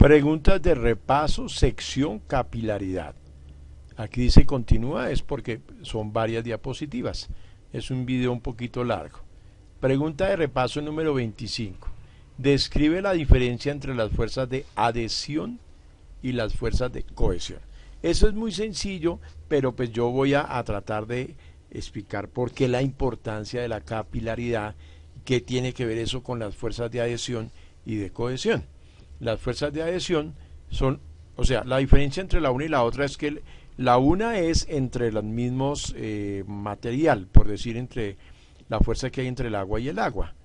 Preguntas de repaso, sección capilaridad. Aquí dice continúa, es porque son varias diapositivas. Es un video un poquito largo. Pregunta de repaso número 25. Describe la diferencia entre las fuerzas de adhesión y las fuerzas de cohesión. Eso es muy sencillo, pero pues yo voy a tratar de explicar por qué la importancia de la capilaridad, qué tiene que ver eso con las fuerzas de adhesión y de cohesión. Las fuerzas de adhesión son, o sea, la diferencia entre la una y la otra es que la una es entre los mismos material, por decir, entre la fuerza que hay entre el agua y el agua,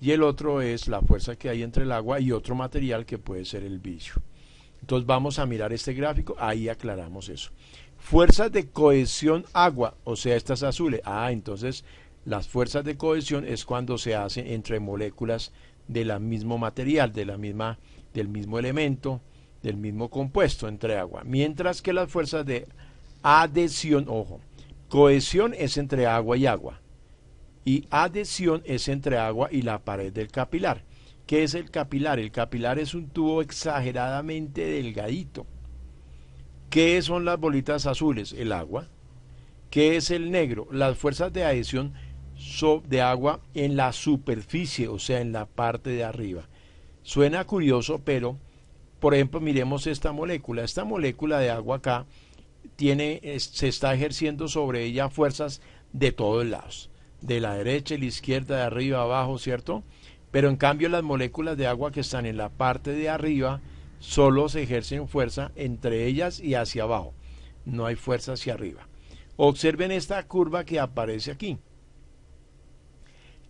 y el otro es la fuerza que hay entre el agua y otro material que puede ser el vidrio. Entonces vamos a mirar este gráfico, ahí aclaramos eso. Fuerzas de cohesión agua, o sea, estas azules. Entonces las fuerzas de cohesión es cuando se hacen entre moléculas del mismo material, del mismo elemento, del mismo compuesto entre agua. Mientras que las fuerzas de adhesión, ojo, cohesión es entre agua y agua. Y adhesión es entre agua y la pared del capilar. ¿Qué es el capilar? El capilar es un tubo exageradamente delgadito. ¿Qué son las bolitas azules? El agua. ¿Qué es el negro? Las fuerzas de adhesión de agua en la superficie, o sea, en la parte de arriba. Suena curioso, pero, por ejemplo, miremos esta molécula. Esta molécula de agua acá se está ejerciendo sobre ella fuerzas de todos lados. De la derecha, de la izquierda, de arriba, abajo, ¿cierto? Pero en cambio las moléculas de agua que están en la parte de arriba solo se ejercen fuerza entre ellas y hacia abajo. No hay fuerza hacia arriba. Observen esta curva que aparece aquí.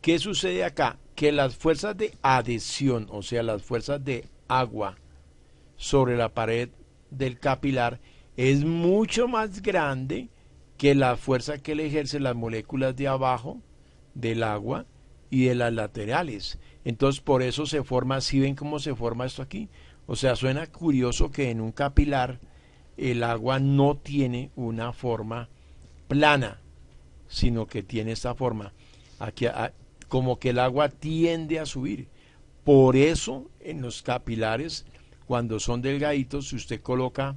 ¿Qué sucede acá? Que las fuerzas de adhesión, o sea, las fuerzas de agua sobre la pared del capilar es mucho más grande que la fuerza que le ejercen las moléculas de abajo del agua y de las laterales. Entonces por eso se forma, ¿sí ven cómo se forma esto aquí? O sea, suena curioso que en un capilar el agua no tiene una forma plana, sino que tiene esta forma aquí, como que el agua tiende a subir. Por eso en los capilares, cuando son delgaditos, si usted coloca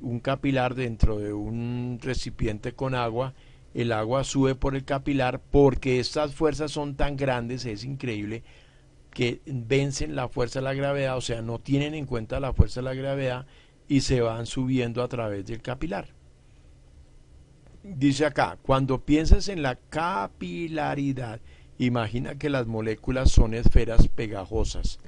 un capilar dentro de un recipiente con agua, el agua sube por el capilar porque estas fuerzas son tan grandes, es increíble, que vencen la fuerza de la gravedad, o sea, no tienen en cuenta la fuerza de la gravedad y se van subiendo a través del capilar. Dice acá, cuando piensas en la capilaridad, imagina que las moléculas son esferas pegajosas.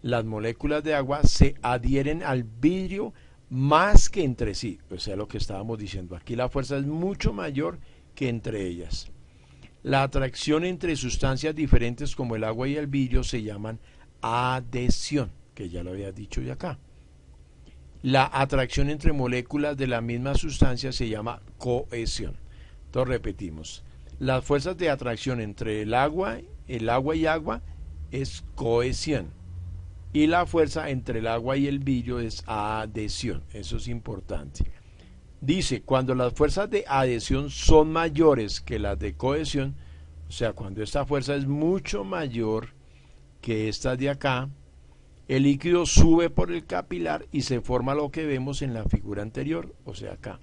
Las moléculas de agua se adhieren al vidrio más que entre sí, o sea, lo que estábamos diciendo. Aquí la fuerza es mucho mayor que entre ellas. La atracción entre sustancias diferentes como el agua y el vidrio se llaman adhesión, que ya lo había dicho ya acá. La atracción entre moléculas de la misma sustancia se llama cohesión. Entonces repetimos. Las fuerzas de atracción entre el agua y agua es cohesión. Y la fuerza entre el agua y el vidrio es adhesión. Eso es importante. Dice, cuando las fuerzas de adhesión son mayores que las de cohesión, o sea, cuando esta fuerza es mucho mayor que esta de acá, el líquido sube por el capilar y se forma lo que vemos en la figura anterior, o sea, acá.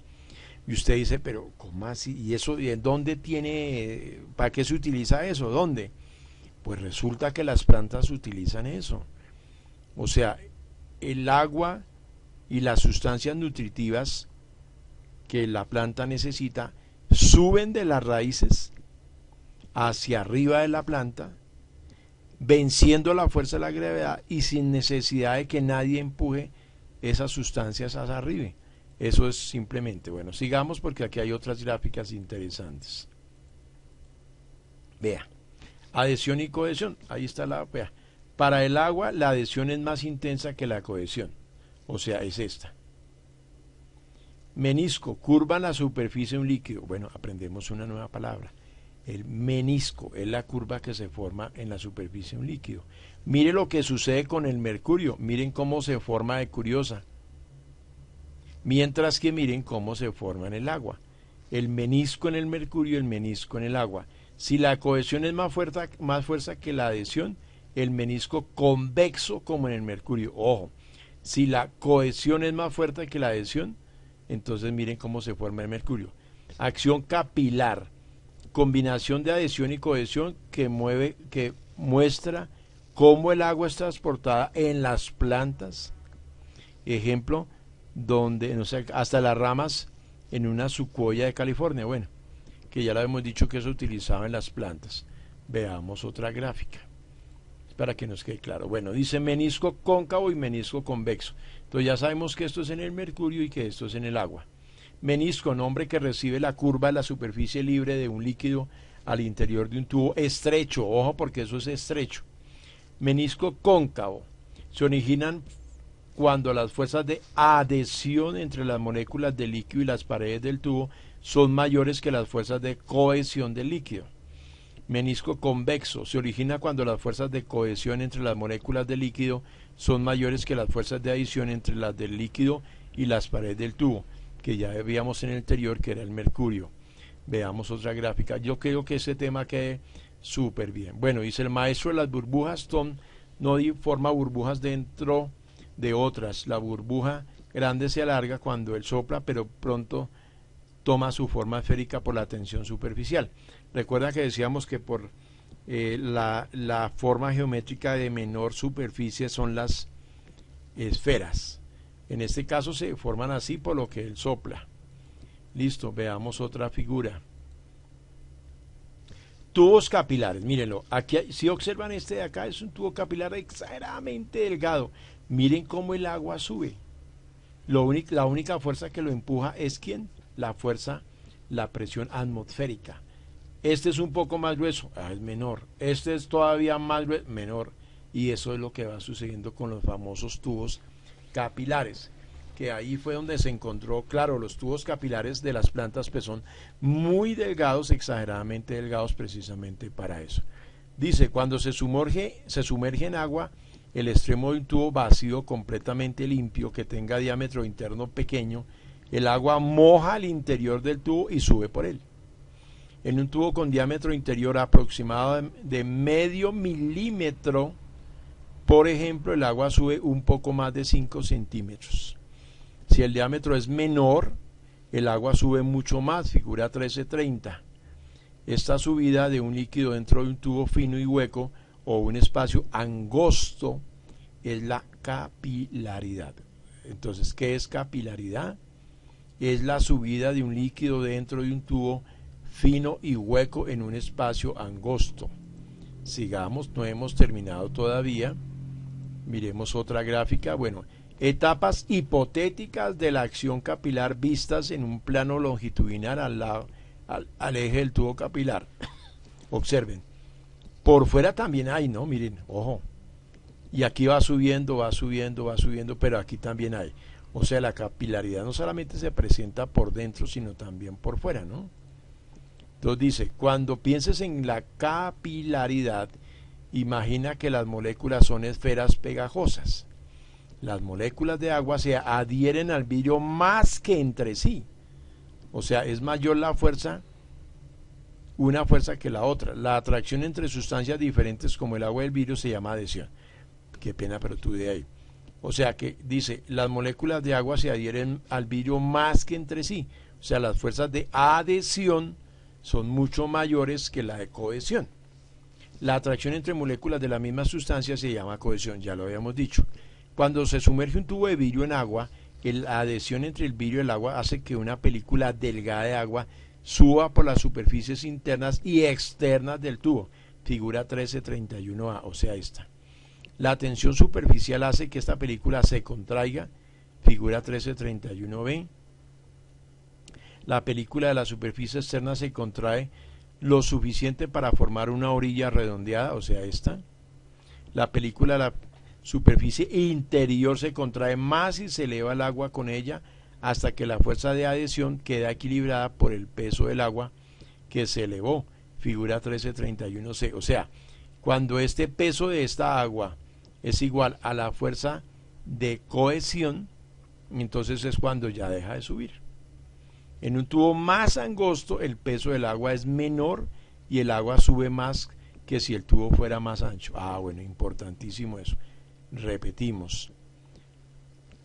Y usted dice, pero ¿cómo así? ¿Y eso dónde tiene, para qué se utiliza eso? ¿Dónde? Pues resulta que las plantas utilizan eso. O sea, el agua y las sustancias nutritivas que la planta necesita suben de las raíces hacia arriba de la planta, venciendo la fuerza de la gravedad y sin necesidad de que nadie empuje esas sustancias hacia arriba. Eso es simplemente, bueno, sigamos porque aquí hay otras gráficas interesantes. Vea, adhesión y cohesión, ahí está vea. Para el agua la adhesión es más intensa que la cohesión, o sea, es esta. Menisco, curva en la superficie de un líquido. Bueno, aprendemos una nueva palabra. El menisco es la curva que se forma en la superficie de un líquido. Mire lo que sucede con el mercurio. Miren cómo se forma de curiosa. Mientras que miren cómo se forma en el agua. El menisco en el mercurio y el menisco en el agua. Si la cohesión es más fuerza que la adhesión, el menisco convexo como en el mercurio. Ojo, Si la cohesión es más fuerte que la adhesión, entonces miren cómo se forma el mercurio. Acción capilar, combinación de adhesión y cohesión que muestra cómo el agua es transportada en las plantas. Ejemplo, donde no sé, hasta las ramas en una secuoya de California, bueno, que ya lo hemos dicho que se utilizaba en las plantas. Veamos otra gráfica para que nos quede claro. Bueno, dice menisco cóncavo y menisco convexo. Entonces ya sabemos que esto es en el mercurio y que esto es en el agua. Menisco, nombre que recibe la curva de la superficie libre de un líquido al interior de un tubo estrecho. Ojo, porque eso es estrecho. Menisco cóncavo. Se originan cuando las fuerzas de adhesión entre las moléculas del líquido y las paredes del tubo son mayores que las fuerzas de cohesión del líquido. Menisco convexo. Se origina cuando las fuerzas de cohesión entre las moléculas del líquido son mayores que las fuerzas de adición entre las del líquido y las paredes del tubo, que ya veíamos en el anterior, que era el mercurio. Veamos otra gráfica. Yo creo que ese tema quede súper bien. Bueno, dice el maestro de las burbujas, Tom no forma burbujas dentro de otras. La burbuja grande se alarga cuando él sopla, pero pronto toma su forma esférica por la tensión superficial. Recuerda que decíamos que por la forma geométrica de menor superficie son las esferas. En este caso se forman así por lo que él sopla. Listo, veamos otra figura. Tubos capilares, mírenlo. Aquí, si observan este de acá, es un tubo capilar exageradamente delgado. Miren cómo el agua sube. La única fuerza que lo empuja es ¿quién? La fuerza, la presión atmosférica. Este es un poco más grueso, es menor. Este es todavía más grueso, menor. Y eso es lo que va sucediendo con los famosos tubos capilares, que ahí fue donde se encontró, claro, los tubos capilares de las plantas pues son muy delgados, exageradamente delgados precisamente para eso. Dice, cuando se sumerge en agua, el extremo de un tubo vacío completamente limpio que tenga diámetro interno pequeño, el agua moja el interior del tubo y sube por él. En un tubo con diámetro interior aproximado de medio milímetro, por ejemplo, el agua sube un poco más de 5 centímetros. Si el diámetro es menor, el agua sube mucho más, figura 1330. Esta subida de un líquido dentro de un tubo fino y hueco o un espacio angosto es la capilaridad. Entonces, ¿qué es capilaridad? Es la subida de un líquido dentro de un tubo fino y hueco en un espacio angosto. Sigamos, no hemos terminado todavía. Miremos otra gráfica. Bueno, etapas hipotéticas de la acción capilar vistas en un plano longitudinal al eje del tubo capilar. Observen. Por fuera también hay, ¿no? Miren, ojo. Y aquí va subiendo, va subiendo, va subiendo, pero aquí también hay. O sea, la capilaridad no solamente se presenta por dentro, sino también por fuera, ¿no? Entonces dice, cuando pienses en la capilaridad, imagina que las moléculas son esferas pegajosas. Las moléculas de agua se adhieren al vidrio más que entre sí. O sea, es mayor la fuerza, una fuerza que la otra. La atracción entre sustancias diferentes como el agua y el vidrio se llama adhesión. Qué pena, pero tú de ahí. O sea que dice, las moléculas de agua se adhieren al vidrio más que entre sí. O sea, las fuerzas de adhesión son mucho mayores que la de cohesión. La atracción entre moléculas de la misma sustancia se llama cohesión, ya lo habíamos dicho. Cuando se sumerge un tubo de vidrio en agua, la adhesión entre el vidrio y el agua hace que una película delgada de agua suba por las superficies internas y externas del tubo. Figura 1331A, o sea esta. La tensión superficial hace que esta película se contraiga. Figura 1331B. La película de la superficie externa se contrae lo suficiente para formar una orilla redondeada, o sea esta. La película de la superficie interior se contrae más y se eleva el agua con ella hasta que la fuerza de adhesión queda equilibrada por el peso del agua que se elevó. Figura 1331C. O sea, cuando este peso de esta agua es igual a la fuerza de cohesión, entonces es cuando ya deja de subir. En un tubo más angosto el peso del agua es menor y el agua sube más que si el tubo fuera más ancho. Ah, bueno, importantísimo eso. Repetimos.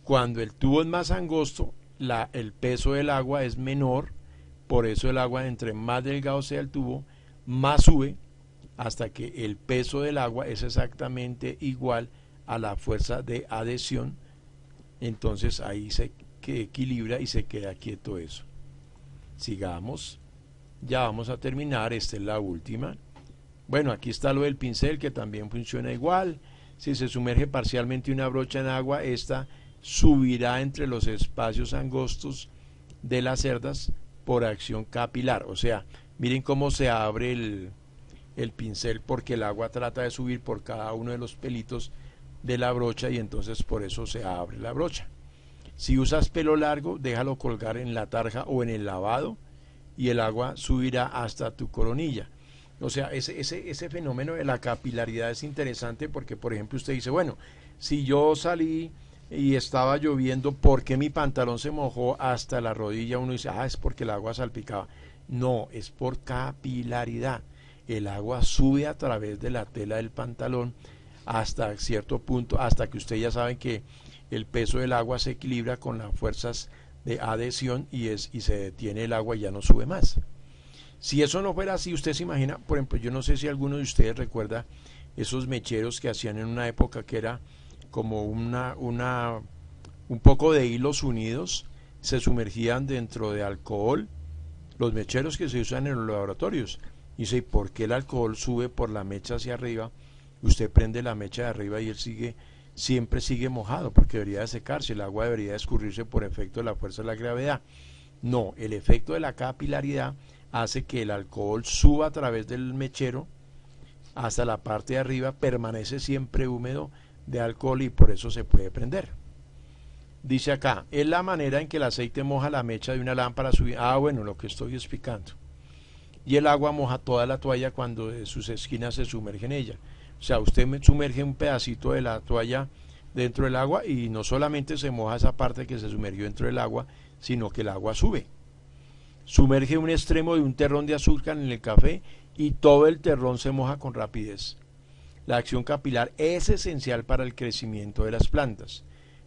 Cuando el tubo es más angosto, el peso del agua es menor, por eso el agua, entre más delgado sea el tubo, más sube, hasta que el peso del agua es exactamente igual a la fuerza de adhesión. Entonces ahí se equilibra y se queda quieto eso. Sigamos, ya vamos a terminar, esta es la última. Bueno, aquí está lo del pincel, que también funciona igual. Si se sumerge parcialmente una brocha en agua, esta subirá entre los espacios angostos de las cerdas por acción capilar. O sea, miren cómo se abre el pincel, porque el agua trata de subir por cada uno de los pelitos de la brocha, y entonces por eso se abre la brocha. Si usas pelo largo, déjalo colgar en la tarja o en el lavado y el agua subirá hasta tu coronilla. O sea, ese fenómeno de la capilaridad es interesante, porque, por ejemplo, usted dice, bueno, si yo salí y estaba lloviendo, ¿por qué mi pantalón se mojó hasta la rodilla? Uno dice, es porque el agua salpicaba. No, es por capilaridad. El agua sube a través de la tela del pantalón hasta cierto punto, hasta que ustedes ya saben que el peso del agua se equilibra con las fuerzas de adhesión y se detiene el agua y ya no sube más. Si eso no fuera así, usted se imagina, por ejemplo, yo no sé si alguno de ustedes recuerda esos mecheros que hacían en una época que era como un poco de hilos unidos, se sumergían dentro de alcohol, los mecheros que se usan en los laboratorios. Y dice, ¿por qué el alcohol sube por la mecha hacia arriba? Usted prende la mecha de arriba y él siempre sigue mojado, porque debería de secarse, el agua debería de escurrirse por efecto de la fuerza de la gravedad. No, el efecto de la capilaridad hace que el alcohol suba a través del mechero hasta la parte de arriba, permanece siempre húmedo de alcohol y por eso se puede prender. Dice acá, es la manera en que el aceite moja la mecha de una lámpara. Bueno, lo que estoy explicando. Y el agua moja toda la toalla cuando de sus esquinas se sumerge en ella. O sea, usted sumerge un pedacito de la toalla dentro del agua y no solamente se moja esa parte que se sumergió dentro del agua, sino que el agua sube. Sumerge un extremo de un terrón de azúcar en el café y todo el terrón se moja con rapidez. La acción capilar es esencial para el crecimiento de las plantas.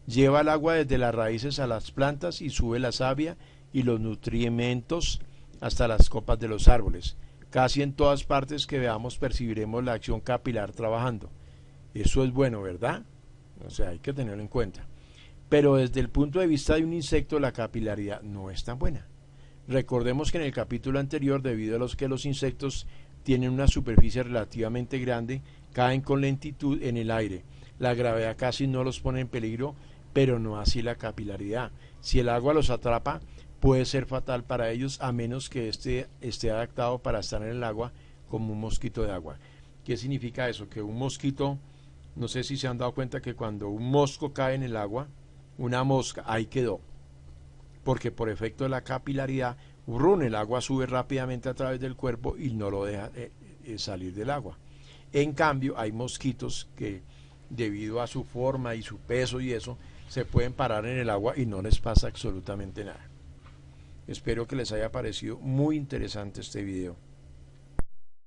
Lleva el agua desde las raíces a las plantas y sube la savia y los nutrimentos hasta las copas de los árboles. Casi en todas partes que veamos percibiremos la acción capilar trabajando. Eso es bueno, ¿verdad? O sea, hay que tenerlo en cuenta. Pero desde el punto de vista de un insecto, la capilaridad no es tan buena. Recordemos que en el capítulo anterior, debido a que los insectos tienen una superficie relativamente grande, caen con lentitud en el aire. La gravedad casi no los pone en peligro, pero no así la capilaridad. Si el agua los atrapa, puede ser fatal para ellos, a menos que esté adaptado para estar en el agua como un mosquito de agua. ¿Qué significa eso? Que un mosquito, no sé si se han dado cuenta que cuando un mosco cae en el agua, una mosca, ahí quedó. Porque por efecto de la capilaridad, el agua sube rápidamente a través del cuerpo y no lo deja salir del agua. En cambio, hay mosquitos que, debido a su forma y su peso y eso, se pueden parar en el agua y no les pasa absolutamente nada. Espero que les haya parecido muy interesante este video.